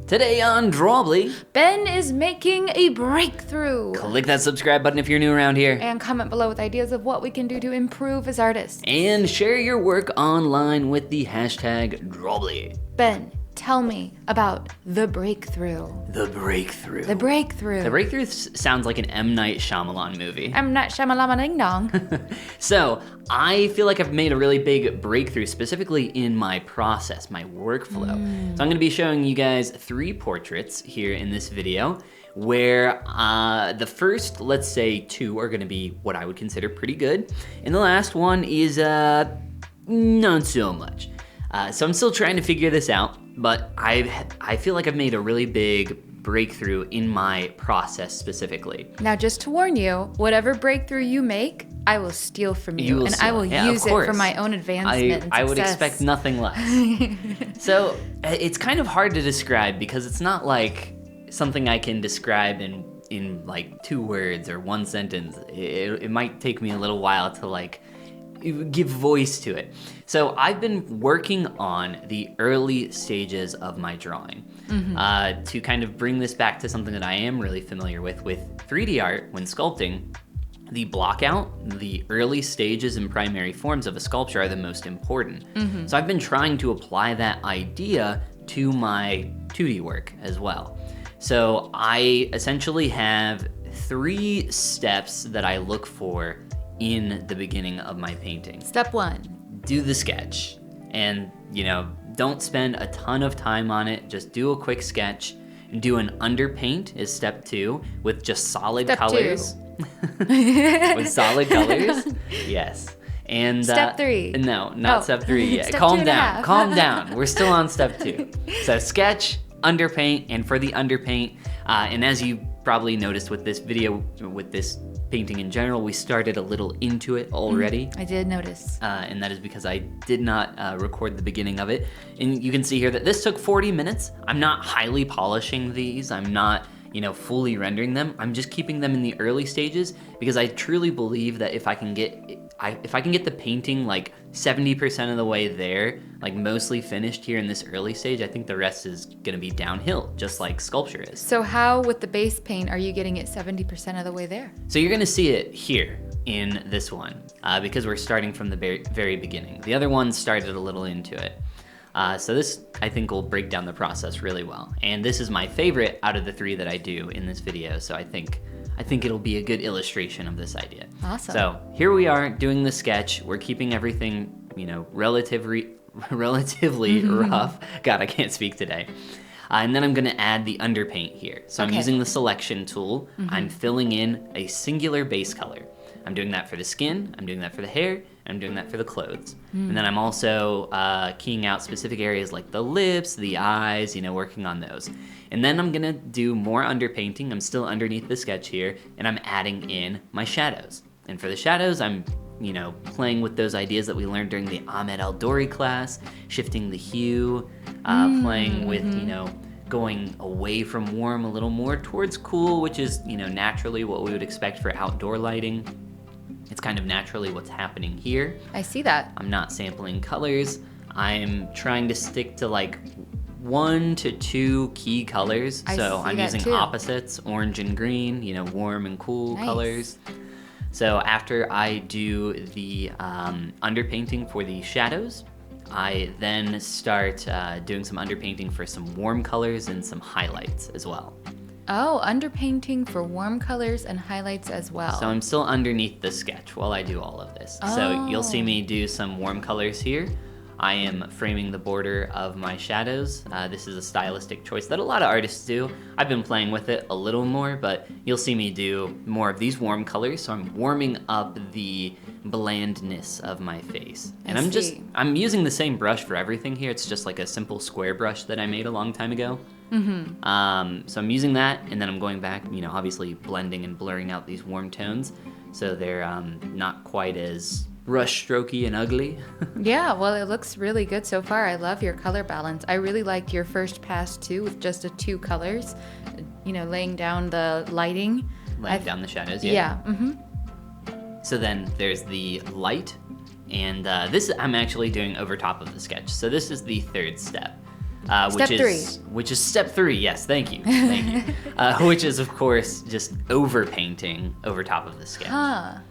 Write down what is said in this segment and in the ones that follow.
Today on Drawbli, Ben is making a breakthrough. click that subscribe button if you're new around here. And comment below with ideas of what we can do to improve as artists. And share your work online with the hashtag Drawbli. Ben, tell me about the breakthrough. The breakthrough. The breakthrough. The breakthrough sounds like an M. Night Shyamalan movie. I'm not Shamalama Ding Dong. So, I feel like I've made a really big breakthrough, specifically in my process, my workflow. So I'm gonna be showing you guys 3 portraits here in this video, where the first, let's say 2 are gonna be what I would consider pretty good, and the last one is not so much. So I'm still trying to figure this out, but I feel like I've made a really big breakthrough in my process specifically. Now, just to warn you, whatever breakthrough you make, I will steal from you, and I will use it for my own advancement and I would success. expect nothing less. So it's kind of hard to describe because it's not like something I can describe in like 2 words or 1 sentence. It might take me a little while to like give voice to it. So I've been working on the early stages of my drawing to kind of bring this back to something that I am really familiar with 3D art when sculpting. The block out, the early stages and primary forms of a sculpture are the most important. So I've been trying to apply that idea to my 2D work as well. So I essentially have 3 steps that I look for in the beginning of my painting. Step 1. Do the sketch. And, don't spend a ton of time on it. Just do a quick sketch. Do an underpaint is step 2 with just solid colors. With solid colors. Yes. And step 3. No, not step 3 yet. Step Calm 2.5. down. Calm down. We're still on step 2. So sketch, underpaint, and for the underpaint, and as you probably noticed with this video, with this painting in general, we started a little into it already. I did notice. And that is because I did not record the beginning of it. And you can see here that this took 40 minutes. I'm not highly polishing these. I'm not, fully rendering them. I'm just keeping them in the early stages because I truly believe that if I can get the painting like 70% of the way there, like mostly finished here in this early stage, I think the rest is gonna be downhill, just like sculpture is. So how, with the base paint, are you getting it 70% of the way there? So you're gonna see it here in this one, because we're starting from the very beginning. The other one started a little into it. So this, I think, will break down the process really well. And this is my favorite out of the 3 that I do in this video, so I think it'll be a good illustration of this idea. Awesome. So here we are doing the sketch. We're keeping everything, relatively rough. God, I can't speak today. And then I'm gonna add the underpaint here. So I'm using the selection tool. I'm filling in a singular base color. I'm doing that for the skin, I'm doing that for the hair, and I'm doing that for the clothes. And then I'm also keying out specific areas like the lips, the eyes, working on those. And then I'm gonna do more underpainting. I'm still underneath the sketch here, and I'm adding in my shadows. And for the shadows, I'm playing with those ideas that we learned during the Ahmed Al-Dori class, shifting the hue, playing with, going away from warm a little more towards cool, which is, naturally what we would expect for outdoor lighting. It's kind of naturally what's happening here. I see that. I'm not sampling colors. I'm trying to stick to like 1 to 2 key colors. So I'm using opposites, orange and green, warm and cool colors. So after I do the underpainting for the shadows, I then start doing some underpainting for some warm colors and some highlights as well. Oh, underpainting for warm colors and highlights as well. So I'm still underneath the sketch while I do all of this. So you'll see me do some warm colors here. I am framing the border of my shadows. This is a stylistic choice that a lot of artists do. I've been playing with it a little more, but you'll see me do more of these warm colors. So I'm warming up the blandness of my face. And I'm using the same brush for everything here. It's just like a simple square brush that I made a long time ago. So I'm using that, and then I'm going back, obviously blending and blurring out these warm tones so they're not quite as brush strokey and ugly. Yeah, well, it looks really good so far. I love your color balance. I really like your first pass too, with just the 2 colors, laying down the lighting. Laying down the shadows, yeah. So then there's the light, and this I'm actually doing over top of the sketch. So this is the 3rd step. which is step 3. Yes, thank you. Which is, of course, just overpainting over top of the sketch.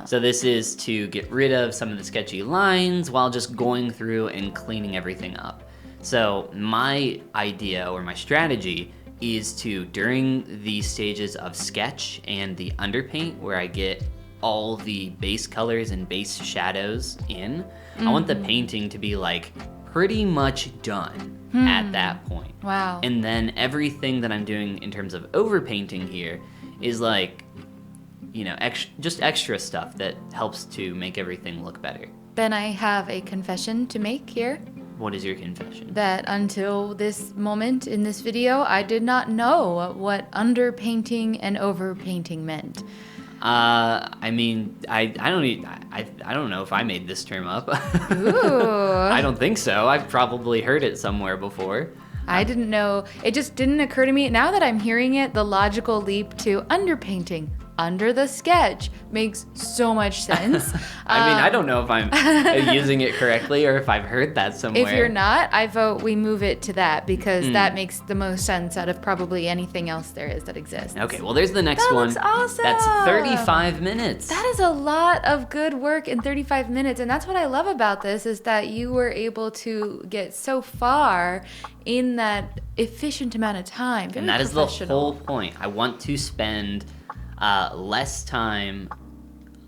So this is to get rid of some of the sketchy lines while just going through and cleaning everything up. So my idea or my strategy is to, during the stages of sketch and the underpaint where I get all the base colors and base shadows in, I want the painting to be like pretty much done at that point. Wow. And then everything that I'm doing in terms of overpainting here is like, you know, just extra stuff that helps to make everything look better. Then I have a confession to make here. What is your confession? That until this moment in this video, I did not know what underpainting and overpainting meant. I mean, I don't know if I made this term up. Ooh. I don't think so. I've probably heard it somewhere before. I didn't know. It just didn't occur to me. Now that I'm hearing it, the logical leap to underpainting under the sketch makes so much sense. I mean, I don't know if I'm using it correctly or if I've heard that somewhere. If you're not, I vote we move it to that because that makes the most sense out of probably anything else there is that exists. Okay, well, there's the next That one. looks awesome. That's 35 minutes. That is a lot of good work in 35 minutes. And that's what I love about this is that you were able to get so far in that efficient amount of time. Very and that is the professional. whole point. I want to spend less time,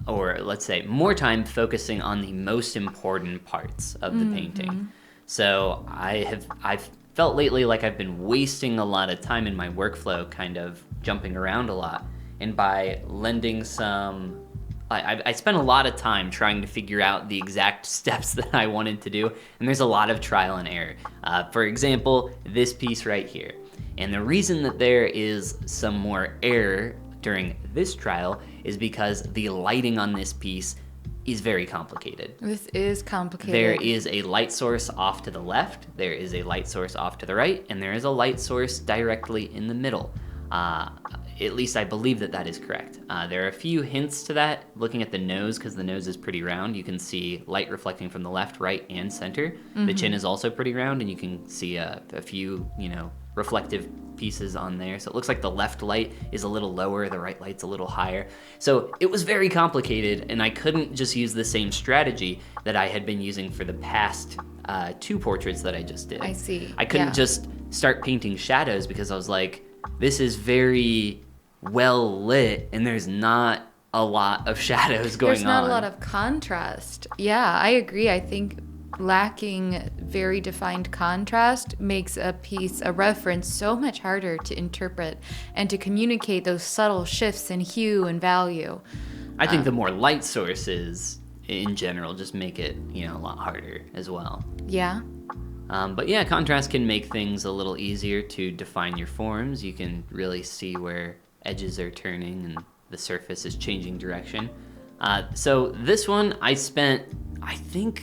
or let's say more time, focusing on the most important parts of the painting. So I've felt lately like I've been wasting a lot of time in my workflow, kind of jumping around a lot. And by lending some, I spent a lot of time trying to figure out the exact steps that I wanted to do, and there's a lot of trial and error. For example, this piece right here. And the reason that there is some more error during this trial is because the lighting on this piece is very complicated. This is complicated. There is a light source off to the left, there is a light source off to the right, and there is a light source directly in the middle. At least I believe that that is correct. There are a few hints to that. Looking at the nose, because the nose is pretty round, you can see light reflecting from the left, right, and center. The chin is also pretty round, and you can see a few, reflective pieces on there. So it looks like the left light is a little lower, the right light's a little higher. So it was very complicated, and I couldn't just use the same strategy that I had been using for the past 2 portraits that I just did. I see. I couldn't just start painting shadows because I was like, this is very well lit, and there's not a lot of shadows going on. There's not a lot of contrast. Yeah, I agree. I think lacking very defined contrast makes a reference so much harder to interpret and to communicate those subtle shifts in hue and value. I think the more light sources in general just make it, a lot harder as well. Yeah. But yeah, contrast can make things a little easier to define your forms. You can really see where edges are turning and the surface is changing direction. So this one I spent, I think,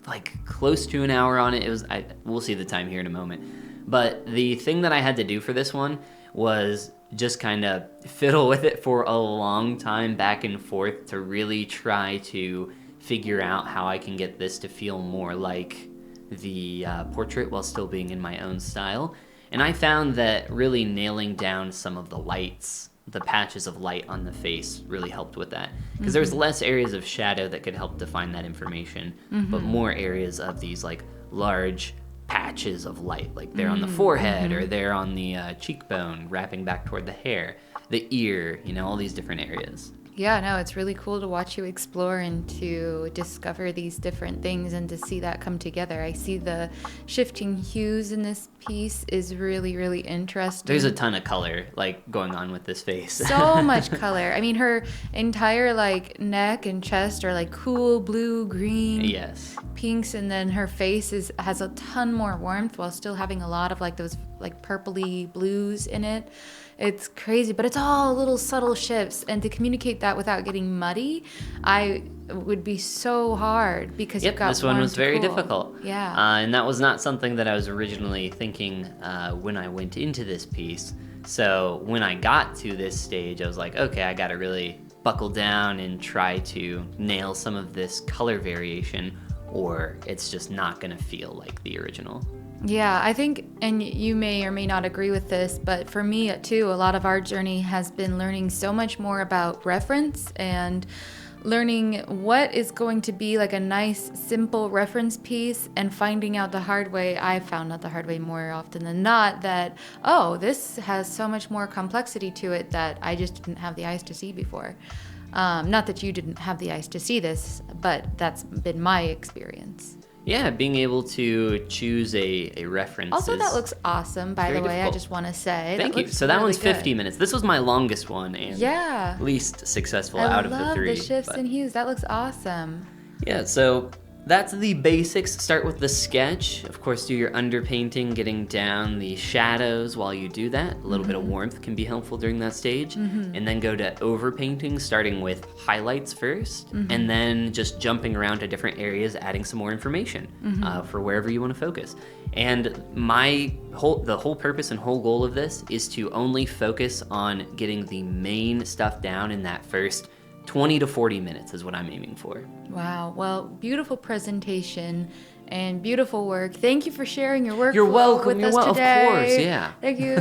like close to an hour on it. We'll see the time here in a moment. But the thing that I had to do for this one was just kind of fiddle with it for a long time back and forth to really try to figure out how I can get this to feel more like the portrait while still being in my own style. And I found that really nailing down some of the lights, the patches of light on the face, really helped with that. Because there's less areas of shadow that could help define that information, but more areas of these like large patches of light, like they're on the forehead or they're on the cheekbone, wrapping back toward the hair, the ear, all these different areas. Yeah, no, it's really cool to watch you explore and to discover these different things and to see that come together. I see the shifting hues in this piece is really, really interesting. There's a ton of color going on with this face. So much color. I mean, her entire neck and chest are cool blue, green, yes, pinks, and then her face has a ton more warmth while still having a lot of those purpley blues in it. It's crazy, but it's all little subtle shifts, and to communicate that without getting muddy, would be so hard because you've got this one was very cool. difficult. Yeah. And that was not something that I was originally thinking when I went into this piece. So when I got to this stage, I was like, okay, I got to really buckle down and try to nail some of this color variation, or it's just not going to feel like the original. Yeah, I think, and you may or may not agree with this, but for me too, a lot of our journey has been learning so much more about reference and learning what is going to be like a nice, simple reference piece, and finding out the hard way. I found out the hard way more often than not that, oh, this has so much more complexity to it that I just didn't have the eyes to see before. Not that you didn't have the eyes to see this, but that's been my experience. Yeah, being able to choose a reference. Also, that looks awesome, by the way. difficult. I just want to say. Thank you. So that really one's 50 good. minutes. This was my longest one and least successful out of the three. I love the shifts but- and hues. That looks awesome. Yeah, so that's the basics. Start with the sketch. Of course, do your underpainting, getting down the shadows while you do that. A little bit of warmth can be helpful during that stage. And then go to overpainting, starting with highlights first, and then just jumping around to different areas, adding some more information for wherever you want to focus. And the whole purpose and whole goal of this is to only focus on getting the main stuff down in that first 20 to 40 minutes is what I'm aiming for. Wow. Well, beautiful presentation and beautiful work. Thank you for sharing your work. You're welcome. With us today. Of course, yeah. Thank you.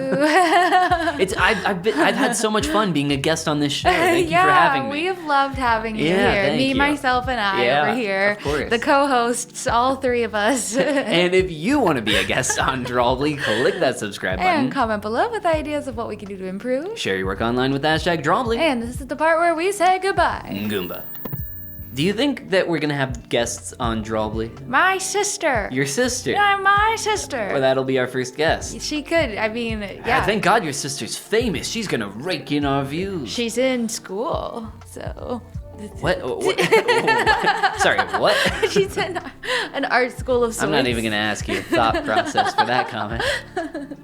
I've had so much fun being a guest on this show. Thank you for having me. We have loved having you Yeah, here. thank Me, you. myself, and I Yeah, over here. of course. The co-hosts, all three of us. And if you want to be a guest on Drawbli, click that subscribe button. And comment below with ideas of what we can do to improve. Share your work online with #Drawbli. And this is the part where we say goodbye. Goomba. Do you think that we're gonna have guests on Drawbli? My sister. Your sister. Yeah, my sister. Well, that'll be our first guest. She could. I mean, yeah. Thank God your sister's famous. She's gonna rake in our views. She's in school, so. What? Sorry, what? She's in an art school of sorts. I'm not even gonna ask your thought process for that comment.